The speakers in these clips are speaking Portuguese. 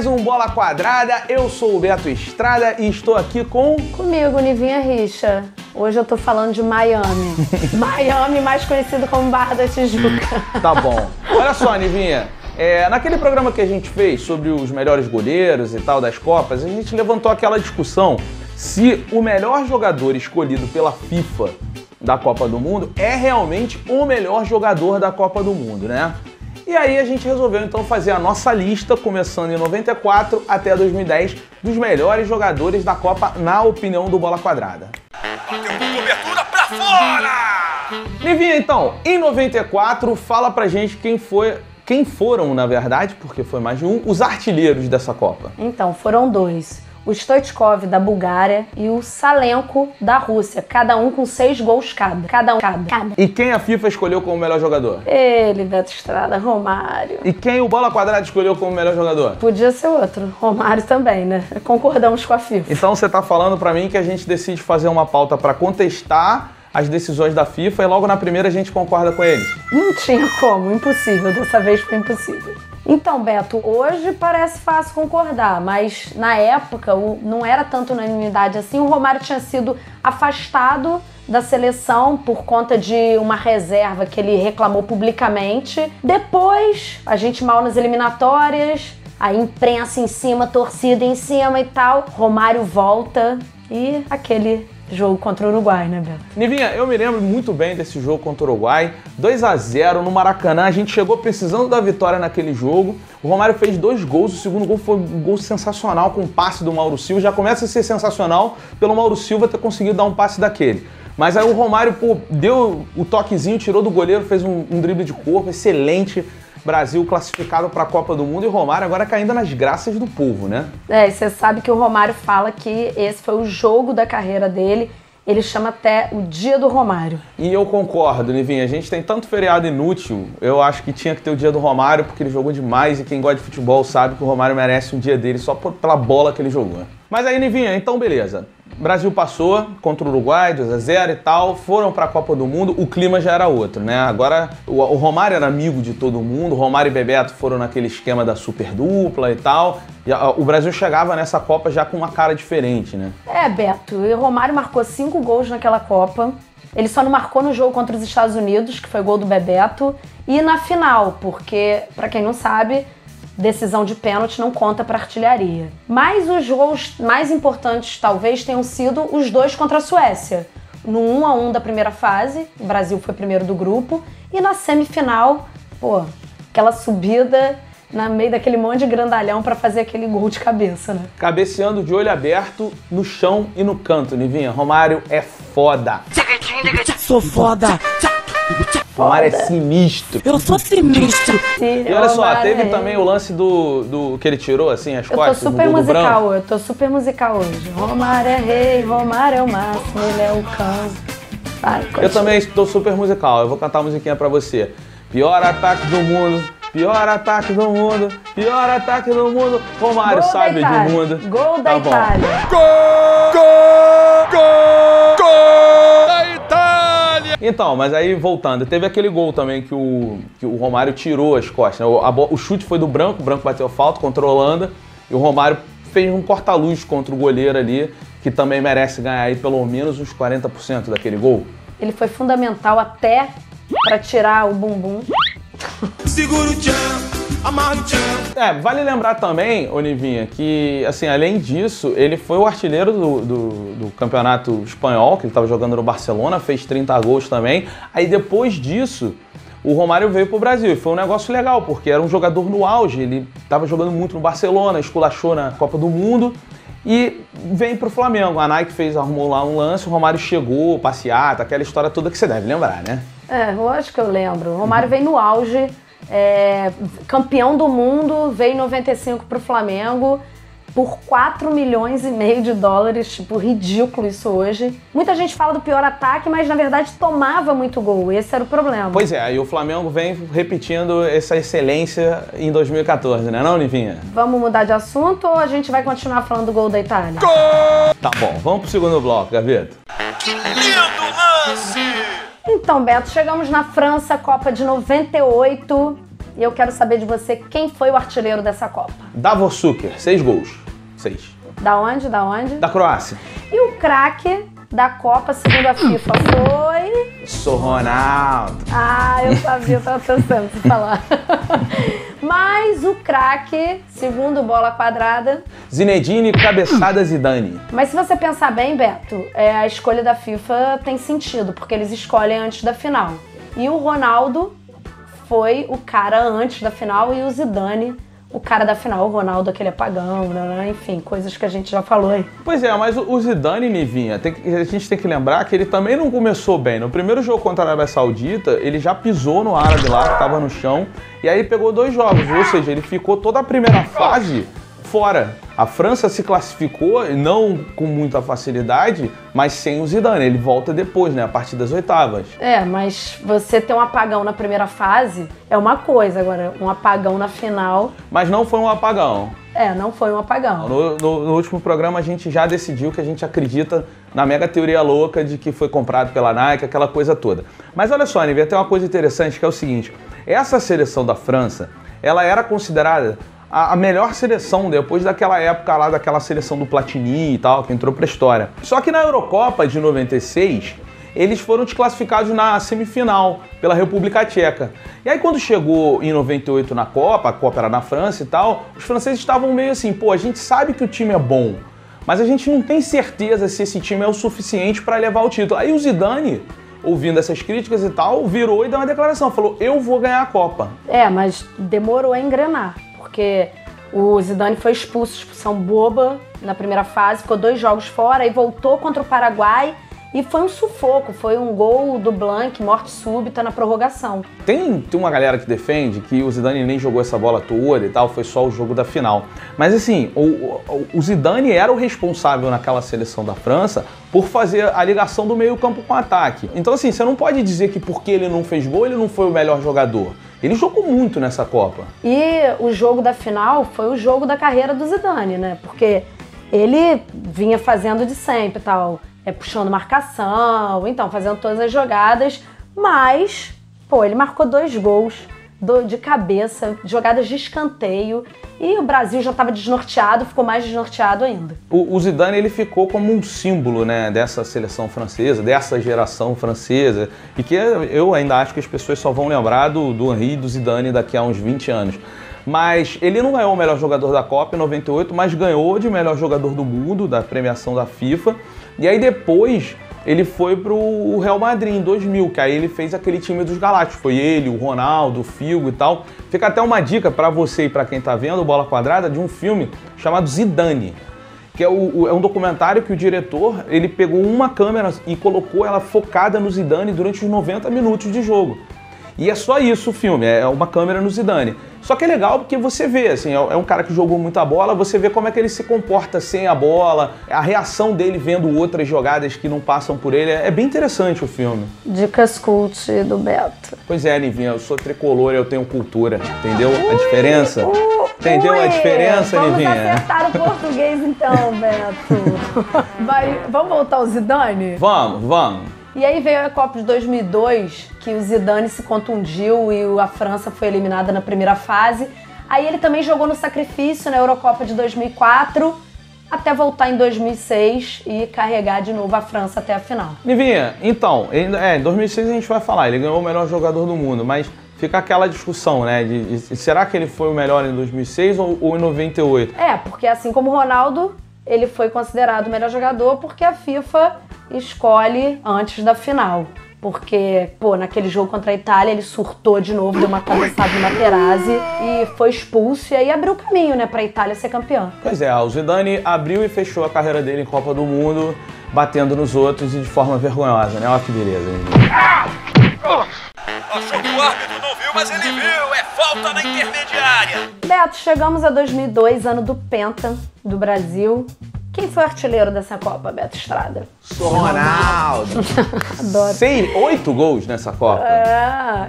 mais um Bola Quadrada. Eu sou o Beto Estrada e estou aqui Comigo, Nivinha Richa. Hoje eu tô falando de Miami. Miami, mais conhecido como Barra da Tijuca. Tá bom. Olha só, Nivinha. Naquele programa que a gente fez sobre os melhores goleiros e tal das Copas, a gente levantou aquela discussão se o melhor jogador escolhido pela FIFA da Copa do Mundo é realmente o melhor jogador da Copa do Mundo, né? E aí a gente resolveu então fazer a nossa lista, começando em 94 até 2010, dos melhores jogadores da Copa na opinião do Bola Quadrada. Bateu com cobertura pra fora! Nivinha, então, em 94, fala pra gente quem foram, na verdade, porque foi mais de um, os artilheiros dessa Copa. Então, foram dois. O Stoichkov, da Bulgária, e o Salenko, da Rússia. Cada um com 6 gols cada. Cada. E quem a FIFA escolheu como melhor jogador? Ele, Beto Estrada, Romário. E quem o Bola Quadrada escolheu como melhor jogador? Podia ser outro. Romário também, né? Concordamos com a FIFA. Então você tá falando pra mim que a gente decide fazer uma pauta pra contestar as decisões da FIFA e logo na primeira a gente concorda com eles? Não tinha como, impossível. Dessa vez foi impossível. Então, Beto, hoje parece fácil concordar, mas na época não era tanto unanimidade assim. O Romário tinha sido afastado da seleção por conta de uma reserva que ele reclamou publicamente. Depois, a gente mal nas eliminatórias, a imprensa em cima, torcida em cima e tal. Romário volta e aquele jogo contra o Uruguai, né, Beto? Nivinha, eu me lembro muito bem desse jogo contra o Uruguai, 2-0 no Maracanã, a gente chegou precisando da vitória naquele jogo, o Romário fez 2 gols, o segundo gol foi um gol sensacional com o passe do Mauro Silva, já começa a ser sensacional pelo Mauro Silva ter conseguido dar um passe daquele. Mas aí o Romário, deu o toquezinho, tirou do goleiro, fez um drible de corpo, excelente. Brasil classificado para a Copa do Mundo e o Romário agora caindo nas graças do povo, né? E você sabe que o Romário fala que esse foi o jogo da carreira dele. Ele chama até o Dia do Romário. E eu concordo, Nivinha. A gente tem tanto feriado inútil. Eu acho que tinha que ter o Dia do Romário porque ele jogou demais e quem gosta de futebol sabe que o Romário merece um dia dele só pela bola que ele jogou. Mas aí, Nivinha, então beleza. Brasil passou contra o Uruguai, 2-0 e tal, foram para a Copa do Mundo, o clima já era outro, né? Agora, o Romário era amigo de todo mundo, o Romário e Bebeto foram naquele esquema da super dupla e tal, e o Brasil chegava nessa Copa já com uma cara diferente, né? Beto, o Romário marcou 5 gols naquela Copa, ele só não marcou no jogo contra os Estados Unidos, que foi gol do Bebeto, e na final, porque, para quem não sabe, decisão de pênalti não conta para artilharia. Mas os gols mais importantes talvez tenham sido os 2 contra a Suécia. No 1-1 da primeira fase, o Brasil foi primeiro do grupo, e na semifinal, aquela subida no meio daquele monte de grandalhão para fazer aquele gol de cabeça, né? Cabeceando de olho aberto, no chão e no canto, Nivinha. Romário é foda. Sou foda. Romário é sinistro. Eu sou sinistro. E olha só, teve também o lance do que ele tirou, assim, as costas, eu tô super musical hoje. Romário é rei, Romário é o máximo, ele é o cão. Eu também estou super musical, eu vou cantar a musiquinha pra você. Pior ataque do mundo, pior ataque do mundo, pior ataque do mundo. Romário sabe de mundo. Gol da Itália. Gol da Itália! Então, mas aí voltando, teve aquele gol também que o Romário tirou as costas, né? O chute foi do Branco, o Branco bateu falta contra a Holanda e o Romário fez um corta-luz contra o goleiro ali, que também merece ganhar aí pelo menos uns 40% daquele gol. Ele foi fundamental até para tirar o bumbum. Segura o tchan, amarra o tchan. Vale lembrar também, Nivinha, que assim, além disso, ele foi o artilheiro do campeonato espanhol, que ele estava jogando no Barcelona, fez 30 gols também. Aí depois disso, o Romário veio pro Brasil e foi um negócio legal, porque era um jogador no auge, ele estava jogando muito no Barcelona, esculachou na Copa do Mundo e vem pro Flamengo. A Nike arrumou lá um lance, o Romário chegou, passeata, aquela história toda que você deve lembrar, né? Lógico que eu lembro. O Romário veio no auge, campeão do mundo, veio em 95 pro Flamengo por 4,5 milhões de dólares, tipo, ridículo isso hoje. Muita gente fala do pior ataque, mas na verdade tomava muito gol, esse era o problema. Pois é, e o Flamengo vem repetindo essa excelência em 2014, né não, Nivinha? Vamos mudar de assunto ou a gente vai continuar falando do gol da Itália? Gol! Tá bom, vamos pro segundo bloco, Gaveta. Que lindo lance! Então, Beto, chegamos na França, Copa de 98. E eu quero saber de você quem foi o artilheiro dessa Copa. Davor Suker, 6 gols. 6. Da onde? Da onde? Da Croácia. E o craque da Copa, segundo a FIFA, foi... Sou Ronaldo. Ah, eu sabia, eu tava pensando em falar. Mas o craque, segundo Bola Quadrada... Zinedine Cabeçada Zidane. Mas se você pensar bem, Beto, a escolha da FIFA tem sentido, porque eles escolhem antes da final. E o Ronaldo foi o cara antes da final e o Zidane o cara da final. O Ronaldo, aquele apagão, né? Enfim, coisas que a gente já falou aí. Pois é, mas o Zidane, Nivinha, a gente tem que lembrar que ele também não começou bem. No primeiro jogo contra a Arábia Saudita, ele já pisou no árabe lá, que estava no chão, e aí pegou 2 jogos, ou seja, ele ficou toda a primeira fase fora. A França se classificou, não com muita facilidade, mas sem o Zidane. Ele volta depois, né? A partir das oitavas. Mas você ter um apagão na primeira fase é uma coisa. Agora, um apagão na final... Mas não foi um apagão. Não foi um apagão. No último programa a gente já decidiu que a gente acredita na mega teoria louca de que foi comprado pela Nike, aquela coisa toda. Mas olha só, Nívia, tem uma coisa interessante que é o seguinte. Essa seleção da França, ela era considerada a melhor seleção depois daquela época lá, daquela seleção do Platini e tal, que entrou pra história. Só que na Eurocopa de 96, eles foram desclassificados na semifinal pela República Tcheca. E aí quando chegou em 98 na Copa, a Copa era na França e tal, os franceses estavam meio assim, pô, a gente sabe que o time é bom, mas a gente não tem certeza se esse time é o suficiente para levar o título. Aí o Zidane, ouvindo essas críticas e tal, virou e deu uma declaração, falou, eu vou ganhar a Copa. Mas demorou a engrenar. Porque o Zidane foi expulsão boba na primeira fase, ficou 2 jogos fora e voltou contra o Paraguai e foi um sufoco, foi um gol do Blanc, morte súbita na prorrogação. Tem uma galera que defende que o Zidane nem jogou essa bola toda e tal, foi só o jogo da final. Mas assim, o Zidane era o responsável naquela seleção da França por fazer a ligação do meio campo com o ataque. Então assim, você não pode dizer que porque ele não fez gol, ele não foi o melhor jogador. Ele jogou muito nessa Copa. E o jogo da final foi o jogo da carreira do Zidane, né? Porque ele vinha fazendo de sempre e tal, puxando marcação, então fazendo todas as jogadas, mas, ele marcou 2 gols de cabeça, jogadas de escanteio, e o Brasil já estava desnorteado, ficou mais desnorteado ainda. O Zidane, ele ficou como um símbolo, né, dessa seleção francesa, dessa geração francesa, e que eu ainda acho que as pessoas só vão lembrar do Henry e do Zidane daqui a uns 20 anos. Mas ele não ganhou o melhor jogador da Copa em 98, mas ganhou de melhor jogador do mundo, da premiação da FIFA, e aí depois ele foi pro Real Madrid em 2000, que aí ele fez aquele time dos Galácticos. Foi ele, o Ronaldo, o Figo e tal. Fica até uma dica para você e para quem tá vendo o Bola Quadrada de um filme chamado Zidane, que é um documentário que o diretor, ele pegou uma câmera e colocou ela focada no Zidane durante os 90 minutos de jogo. E é só isso o filme, é uma câmera no Zidane. Só que é legal porque você vê, assim, é um cara que jogou muita bola, você vê como é que ele se comporta sem a bola, a reação dele vendo outras jogadas que não passam por ele, é bem interessante o filme. Dicas cult do Beto. Pois é, Nivinha, eu sou tricolor e eu tenho cultura, entendeu a diferença? Entendeu a diferença, Nivinha? Vamos acertar o português então, Beto. Vamos voltar ao Zidane? Vamos. E aí veio a Copa de 2002, que o Zidane se contundiu e a França foi eliminada na primeira fase. Aí ele também jogou no sacrifício na Eurocopa de 2004, até voltar em 2006 e carregar de novo a França até a final. Nivinha, então, em 2006 a gente vai falar, ele ganhou o melhor jogador do mundo, mas fica aquela discussão, né, de será que ele foi o melhor em 2006 ou em 98? Porque assim como o Ronaldo, ele foi considerado o melhor jogador porque a FIFA escolhe antes da final. Porque, naquele jogo contra a Itália, ele surtou de novo, deu uma cabeçada no Materazzi e foi expulso. E aí abriu o caminho, né, pra Itália ser campeã. Pois é, o Zidane abriu e fechou a carreira dele em Copa do Mundo, batendo nos outros e de forma vergonhosa, né? Olha que beleza. Achou que o árbitro não viu, mas ele viu. É falta na intermediária. Beto, chegamos a 2002, ano do Penta, do Brasil. Quem foi o artilheiro dessa Copa, Beto Estrada? Sou Ronaldo. Adoro. 8 gols nessa Copa.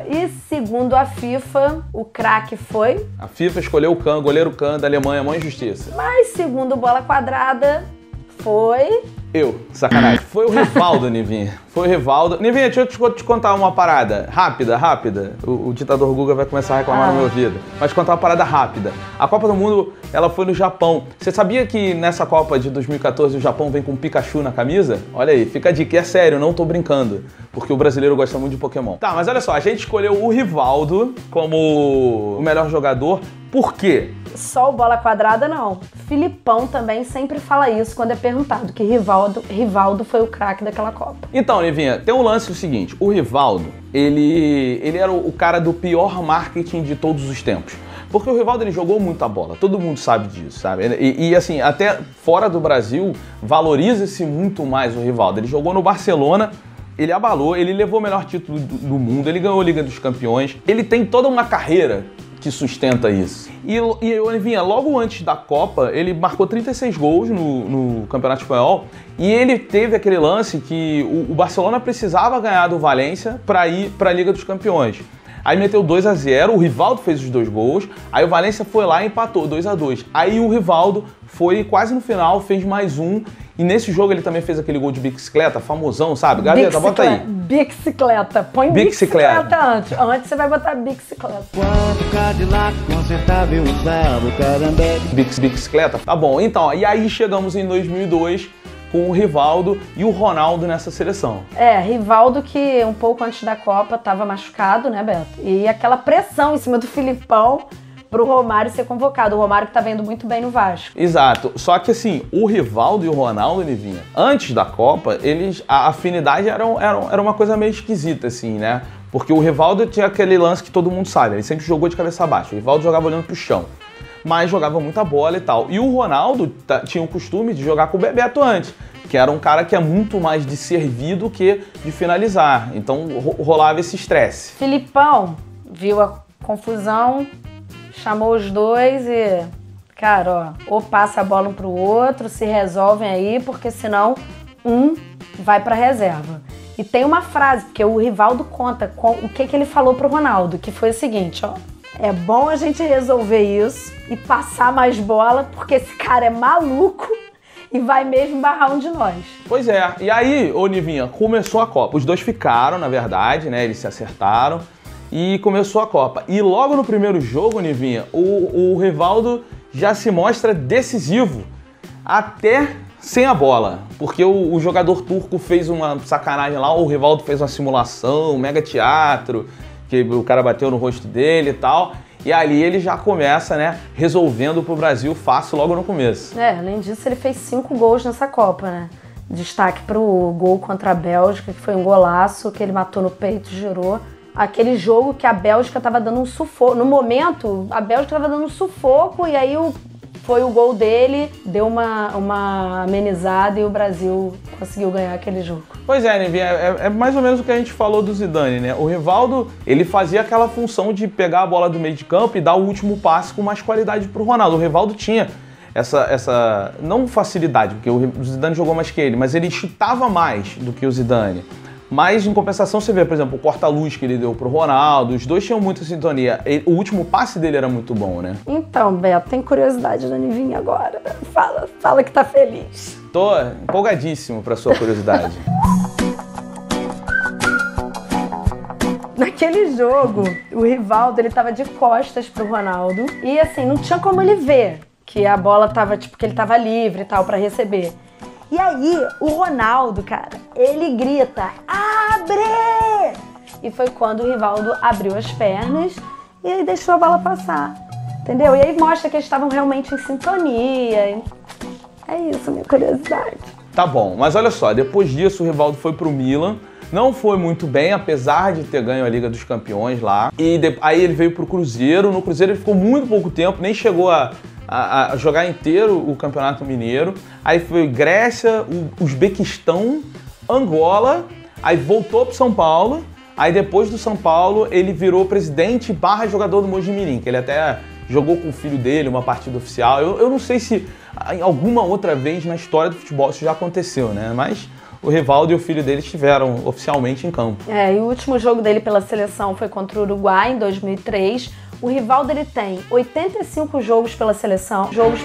E segundo a FIFA, o craque foi? A FIFA escolheu o Kahn, goleiro Kahn da Alemanha, mãe justiça. Mas segundo Bola Quadrada, foi... Sacanagem. Foi o Rivaldo, Nivinha. Foi o Rivaldo. Nivinha, deixa eu te contar uma parada. Rápida. O ditador Guga vai começar a reclamar no meu ouvido. Mas te contar uma parada rápida. A Copa do Mundo, ela foi no Japão. Você sabia que nessa Copa de 2014 o Japão vem com um Pikachu na camisa? Olha aí, fica a dica. E é sério, não tô brincando. Porque o brasileiro gosta muito de Pokémon. Tá, mas olha só, a gente escolheu o Rivaldo como o melhor jogador. Por quê? Só o bola quadrada, não. Filipão também sempre fala isso quando é perguntado, que Rivaldo foi o craque daquela Copa. Então, Nivinha, tem um lance o seguinte, o Rivaldo, ele era o cara do pior marketing de todos os tempos. Porque o Rivaldo, ele jogou muita bola, todo mundo sabe disso, sabe? E assim, até fora do Brasil, valoriza-se muito mais o Rivaldo. Ele jogou no Barcelona, ele abalou, ele levou o melhor título do mundo, ele ganhou a Liga dos Campeões, ele tem toda uma carreira que sustenta isso. E Olivinha, logo antes da Copa, ele marcou 36 gols no Campeonato Espanhol e ele teve aquele lance que o Barcelona precisava ganhar do Valência para ir para a Liga dos Campeões. Aí meteu 2-0, o Rivaldo fez os 2 gols, aí o Valência foi lá e empatou 2-2. Aí o Rivaldo foi quase no final, fez mais um. E nesse jogo ele também fez aquele gol de bicicleta, famosão, sabe? Gaveta, bota aí. Bicicleta. Põe bicicleta antes. Antes você vai botar bicicleta. Quando Cadillac consertável usava o carambeque. Bicicleta? Tá bom. Então, e aí chegamos em 2002 com o Rivaldo e o Ronaldo nessa seleção. Rivaldo que um pouco antes da Copa tava machucado, né, Beto? E aquela pressão em cima do Filipão pro Romário ser convocado. O Romário que tá vendo muito bem no Vasco. Exato. Só que assim, o Rivaldo e o Ronaldo, Nivinha, antes da Copa, a afinidade era uma coisa meio esquisita, assim, né? Porque o Rivaldo tinha aquele lance que todo mundo sabe, ele sempre jogou de cabeça baixa. O Rivaldo jogava olhando pro chão, mas jogava muita bola e tal. E o Ronaldo tinha o costume de jogar com o Bebeto antes, que era um cara que é muito mais de servir do que de finalizar. Então rolava esse estresse. Filipão viu a confusão, chamou os dois e, cara, ó, ou passa a bola um pro outro, se resolvem aí, porque senão um vai pra reserva. E tem uma frase, porque o Rivaldo conta o que ele falou pro Ronaldo, que foi o seguinte, ó. É bom a gente resolver isso e passar mais bola, porque esse cara é maluco e vai mesmo barrar um de nós. Pois é. E aí, ô Nivinha, começou a Copa. Os dois ficaram, na verdade, né? Eles se acertaram. E começou a Copa. E logo no primeiro jogo, Nivinha, o Rivaldo já se mostra decisivo, até sem a bola. Porque o jogador turco fez uma sacanagem lá, o Rivaldo fez uma simulação, um mega teatro, que o cara bateu no rosto dele e tal. E ali ele já começa, né, resolvendo pro Brasil fácil logo no começo. Além disso, ele fez 5 gols nessa Copa, né? Destaque pro gol contra a Bélgica, que foi um golaço, que ele matou no peito, girou. Aquele jogo que a Bélgica tava dando um sufoco. No momento, a Bélgica tava dando um sufoco e aí foi o gol dele, deu uma amenizada e o Brasil conseguiu ganhar aquele jogo. Pois é, Nivinha, é mais ou menos o que a gente falou do Zidane, né? O Rivaldo, ele fazia aquela função de pegar a bola do meio de campo e dar o último passe com mais qualidade pro Ronaldo. O Rivaldo tinha essa não facilidade, porque o Zidane jogou mais que ele, mas ele chutava mais do que o Zidane. Mas, em compensação, você vê, por exemplo, o corta-luz que ele deu pro Ronaldo, os dois tinham muita sintonia. O último passe dele era muito bom, né? Então, Beto, tem curiosidade da Nivinha agora. Fala que tá feliz. Tô empolgadíssimo pra sua curiosidade. Naquele jogo, o Rivaldo, ele tava de costas pro Ronaldo e, assim, não tinha como ele ver que a bola tava, tipo, que ele tava livre e tal pra receber. E aí, o Ronaldo, cara, ele grita, abre! E foi quando o Rivaldo abriu as pernas e aí deixou a bola passar, entendeu? E aí mostra que eles estavam realmente em sintonia. É isso, minha curiosidade. Tá bom, mas olha só, depois disso o Rivaldo foi pro Milan, não foi muito bem, apesar de ter ganho a Liga dos Campeões lá. E aí ele veio pro Cruzeiro, no Cruzeiro ele ficou muito pouco tempo, nem chegou a jogar inteiro o Campeonato Mineiro. Aí foi Grécia, Uzbequistão, Angola, aí voltou pro São Paulo. Aí depois do São Paulo ele virou presidente / jogador do Mojimirim, que ele até jogou com o filho dele uma partida oficial. Eu não sei se em alguma outra vez na história do futebol isso já aconteceu, né? Mas o Rivaldo e o filho dele estiveram oficialmente em campo. E o último jogo dele pela seleção foi contra o Uruguai em 2003. O Rivaldo, ele tem 85 jogos pela seleção. Jogos.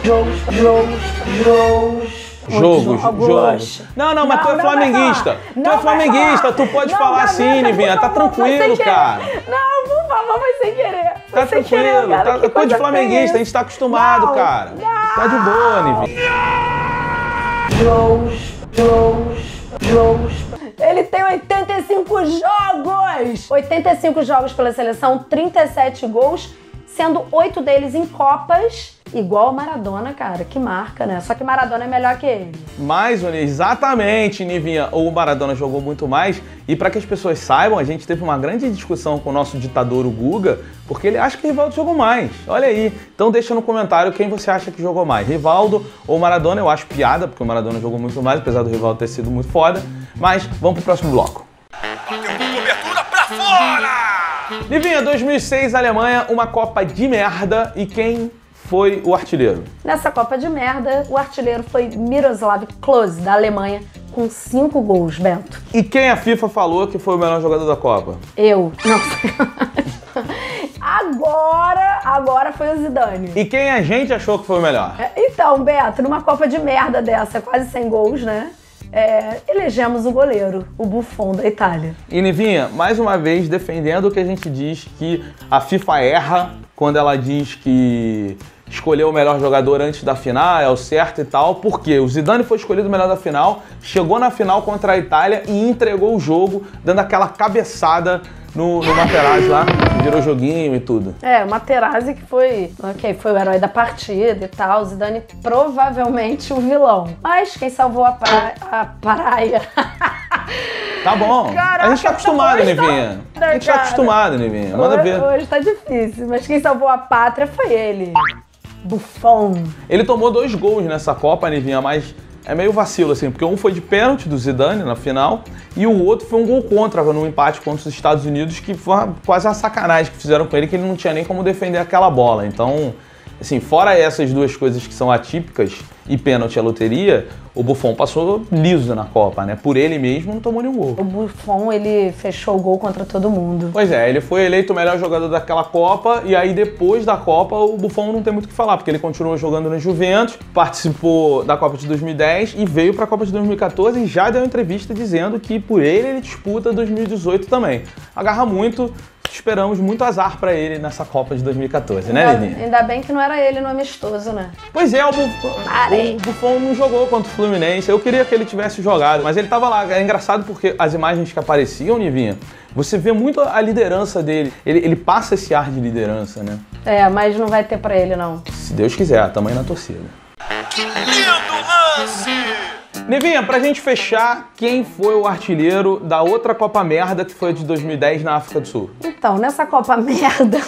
Não, mas tu é flamenguista. Tu é flamenguista, tu pode falar assim, Nivinha. Tá tranquilo, cara. Não, por favor, foi sem querer. Tá tranquilo. Tá coisa de flamenguista, a gente tá acostumado, cara. Tá de boa, Nivinha. Jogos. Ele tem 85 jogos! 85 jogos pela seleção, 37 gols, sendo 8 deles em Copas. Igual o Maradona, cara, que marca, né? Só que Maradona é melhor que ele. Exatamente, Nivinha. O Maradona jogou muito mais. E para que as pessoas saibam, a gente teve uma grande discussão com o nosso ditador, o Guga, porque ele acha que o Rivaldo jogou mais. Olha aí. Então deixa no comentário quem você acha que jogou mais, Rivaldo ou Maradona. Eu acho piada, porque o Maradona jogou muito mais, apesar do Rivaldo ter sido muito foda. Mas vamos pro próximo bloco. Cobertura pra fora! Nivinha, 2006, Alemanha, uma Copa de merda. E quem foi o artilheiro? Nessa Copa de merda, o artilheiro foi Miroslav Klose, da Alemanha, com 5 gols, Bento. E quem a FIFA falou que foi o melhor jogador da Copa? Eu. Não. Agora foi o Zidane. E quem a gente achou que foi o melhor? Então, Beto, numa Copa de merda dessa, quase 100 gols, né? Elegemos o goleiro, o Buffon da Itália. E Nivinha, mais uma vez defendendo o que a gente diz que a FIFA erra quando ela diz que escolher o melhor jogador antes da final é o certo e tal, porque o Zidane foi escolhido o melhor da final, chegou na final contra a Itália e entregou o jogo, dando aquela cabeçada no Materazzi lá, que virou joguinho e tudo. O Materazzi que foi o herói da partida e tal, o Zidane provavelmente o vilão. Mas quem salvou a praia... Tá bom. Caraca, a gente tá acostumado, Nivinha. A gente tá acostumado, Nivinha. Manda ver. Hoje tá difícil, mas quem salvou a pátria foi ele. Buffon. Ele tomou 2 gols nessa Copa, Nivinha, mas é meio vacilo, assim, porque um foi de pênalti do Zidane na final e o outro foi um gol contra no empate contra os Estados Unidos, que foi quase uma sacanagem que fizeram com ele, que ele não tinha nem como defender aquela bola. Então, assim, fora essas 2 coisas que são atípicas e pênalti à loteria, o Buffon passou liso na Copa, né? Por ele mesmo não tomou nenhum gol. O Buffon, ele fechou o gol contra todo mundo. Pois é, ele foi eleito o melhor jogador daquela Copa e aí depois da Copa o Buffon não tem muito o que falar, porque ele continuou jogando no Juventus, participou da Copa de 2010 e veio para a Copa de 2014 e já deu entrevista dizendo que por ele disputa 2018 também. Agarra muito. Esperamos muito azar pra ele nessa Copa de 2014, né, Livinha? Ainda bem que não era ele no amistoso, né? Pois é, o Buffon não jogou contra o Fluminense. Eu queria que ele tivesse jogado, mas ele tava lá. É engraçado porque as imagens que apareciam, Nivinha, você vê muito a liderança dele. Ele passa esse ar de liderança, né? Mas não vai ter pra ele, não. Se Deus quiser, tamanho na torcida. Lindo lance! Nivinha, pra gente fechar, quem foi o artilheiro da outra Copa Merda, que foi a de 2010 na África do Sul? Então, nessa Copa Merda,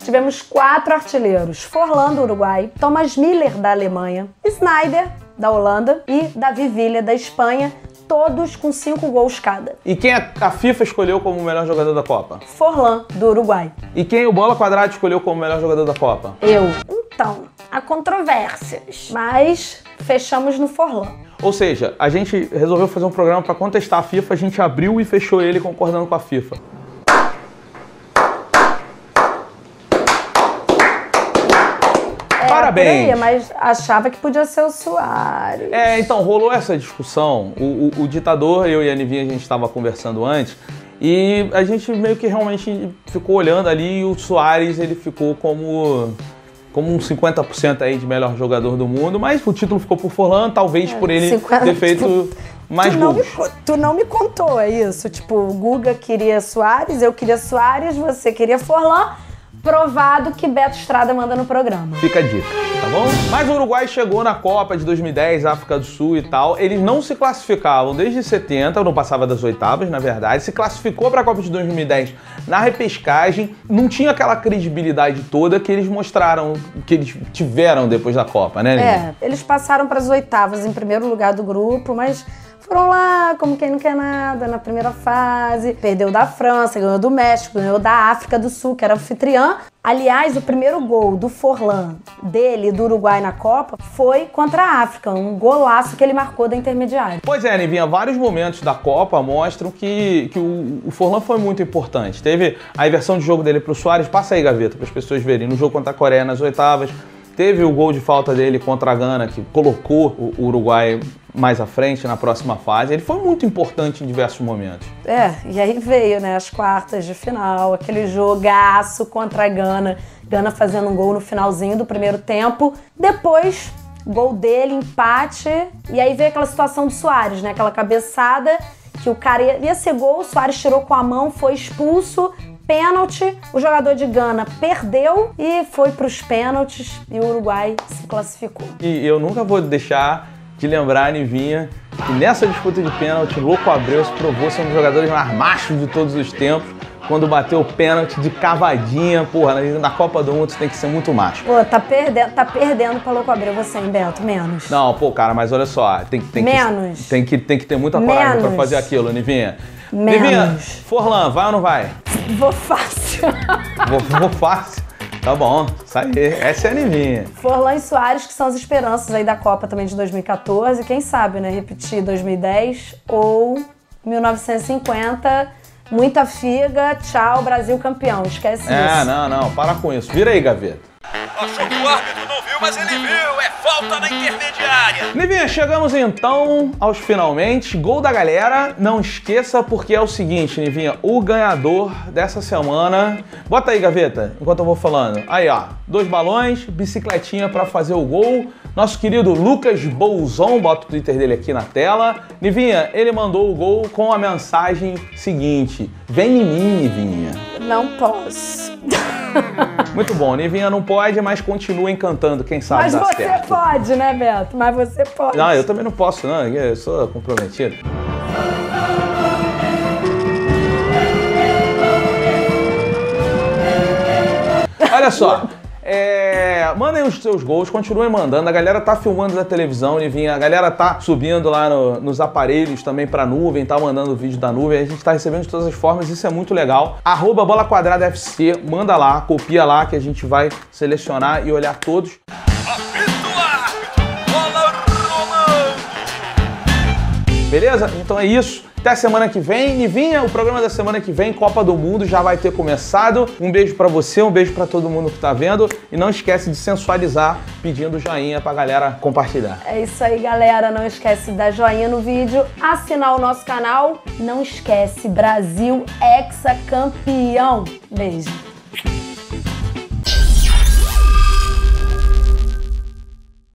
tivemos 4 artilheiros. Forlan, do Uruguai, Thomas Müller, da Alemanha, Sneijder, da Holanda e Davi Villa, da Espanha, todos com 5 gols cada. E quem a FIFA escolheu como o melhor jogador da Copa? Forlan, do Uruguai. E quem o Bola Quadrada escolheu como o melhor jogador da Copa? Eu. Então, há controvérsias, mas fechamos no Forlan. Ou seja, a gente resolveu fazer um programa para contestar a FIFA, a gente abriu e fechou ele concordando com a FIFA. Parabéns! Aí, mas achava que podia ser o Suárez. Então, rolou essa discussão. O ditador, eu e a Nivinha, a gente estava conversando antes, e a gente meio que realmente ficou olhando ali e o Suárez, ele ficou como um 50% aí de melhor jogador do mundo, mas o título ficou por Forlan, talvez por ele ter feito mais gols. Tu não me contou, é isso? Tipo, o Guga queria Suárez, eu queria Suárez, você queria Forlan. Provado que Beto Estrada manda no programa. Fica a dica, tá bom? Mas o Uruguai chegou na Copa de 2010, África do Sul e tal. Eles não se classificavam desde 70, não passava das oitavas, na verdade. Se classificou para a Copa de 2010 na repescagem. Não tinha aquela credibilidade toda que eles mostraram, que eles tiveram depois da Copa, né, Lívia? Eles passaram para as oitavas em primeiro lugar do grupo, mas Foram lá, como quem não quer nada, na primeira fase. Perdeu da França, ganhou do México, ganhou da África do Sul, que era anfitriã. Aliás, o primeiro gol do Forlan, dele e do Uruguai na Copa, foi contra a África. Um golaço que ele marcou da intermediária. Pois é, Nivinha, vários momentos da Copa mostram que o Forlan foi muito importante. Teve a inversão de jogo dele pro Suárez. Passa aí, Gaveta, para as pessoas verem. No jogo contra a Coreia nas oitavas. Teve o gol de falta dele contra a Gana, que colocou o Uruguai mais à frente na próxima fase. Ele foi muito importante em diversos momentos. E aí veio, né, as quartas de final, aquele jogaço contra a Gana. Gana fazendo um gol no finalzinho do primeiro tempo. Depois, gol dele, empate. E aí veio aquela situação do Suárez, né, aquela cabeçada que o cara ia ser gol, o Suárez tirou com a mão, foi expulso. Pênalti, o jogador de Gana perdeu e foi para os pênaltis e o Uruguai se classificou. E eu nunca vou deixar de lembrar, Nivinha, que nessa disputa de pênalti, Louco Abreu se provou ser um dos jogadores mais machos de todos os tempos, quando bateu o pênalti de cavadinha. Porra, na Copa do Mundo você tem que ser muito macho. Pô, tá perdendo pra Louco Abreu você, hein, Beto? Menos. Não, pô, cara, mas olha só, tem que ter muita coragem pra fazer aquilo, Nivinha. Menos. Nivinha, Forlan, vai ou não vai? Vou fácil. Vou fácil. Tá bom, isso aí. Essa é a Nivinha. Forlan e Suárez, que são as esperanças aí da Copa também de 2014. Quem sabe, né? Repetir 2010 ou 1950. Muita figa, tchau, Brasil campeão. Esquece isso. Não, para com isso. Vira aí, Gaveta. Achou que o árbitro não viu, mas ele viu. É falta na intermediária. Nivinha, chegamos então aos finalmente. Gol da galera. Não esqueça, porque é o seguinte, Nivinha, o ganhador dessa semana... Bota aí, Gaveta, enquanto eu vou falando. Aí, ó, 2 balões, bicicletinha pra fazer o gol. Nosso querido Lucas Bolzon, bota o Twitter dele aqui na tela. Nivinha, ele mandou o gol com a mensagem seguinte: vem em mim, Nivinha. Não posso. Muito bom, Nivinha não pode, mas continua encantando, quem sabe dá certo. Mas você pode, né, Beto? Mas você pode. Não, eu também não posso, não, eu sou comprometido. Olha só, mandem os seus gols, continuem mandando. A galera tá filmando da televisão, Nivinha. A galera tá subindo lá nos aparelhos também pra nuvem, tá mandando vídeo da nuvem. A gente tá recebendo de todas as formas, isso é muito legal. @BolaQuadradaFC, manda lá, copia lá que a gente vai selecionar e olhar todos. Apito árbitro, bola rolando. Beleza? Então é isso. Até a semana que vem. Nivinha, o programa da semana que vem, Copa do Mundo, já vai ter começado. Um beijo pra você, um beijo pra todo mundo que tá vendo. E não esquece de sensualizar pedindo joinha pra galera compartilhar. É isso aí, galera. Não esquece de dar joinha no vídeo, assinar o nosso canal. Não esquece, Brasil hexacampeão. Beijo.